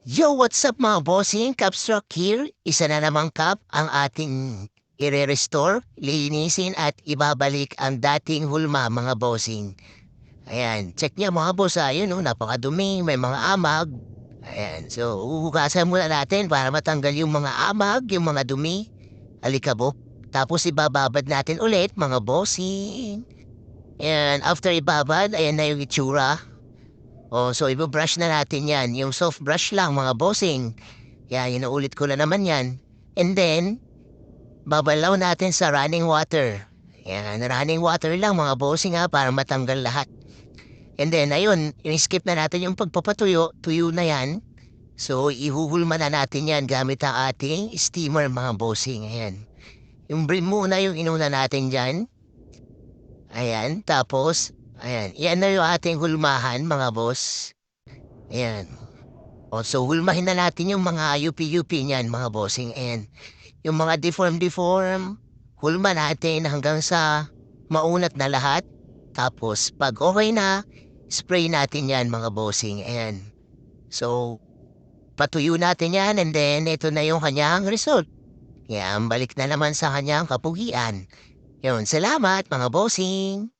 Yo, what's up mga bossing? Capstroke here. Isa na namang cup ang ating ire-restore, linisin at ibabalik ang dating hulma mga bossing. Ayan, check niya mga boss, ayun oh, napakadumi, may mga amag. Ayan, so uhugasan muna natin para matanggal yung mga amag, yung mga dumi, alikabok. Tapos ibababad natin ulit mga bossing. And after ibabad, ayan na yung itsura. Oh, so ibo-brush na natin yan. Yung soft brush lang mga bossing. Kaya inuulit ko na naman yan. And then, babalaw natin sa running water. Yan, running water lang mga bossing ha, para matanggal lahat. And then, ayun, skip na natin yung pagpapatuyo. Tuyo na yan. So, ihuhulma na natin yan gamit ang ating steamer mga bossing. Ayan. Yung brim muna yung inuna natin dyan. Ayan, tapos, ayan, yan na yung ating hulmahan mga boss. Ayan. O, so hulmahin na natin yung mga UP-UP niyan mga bossing. And yung mga deform-deform, hulma natin hanggang sa maunat na lahat. Tapos pag okay na, spray natin yan mga bossing. And so, patuyo natin yan and then ito na yung kanyang result. Yan, balik na naman sa kanyang kapugian. Yun, salamat mga bossing.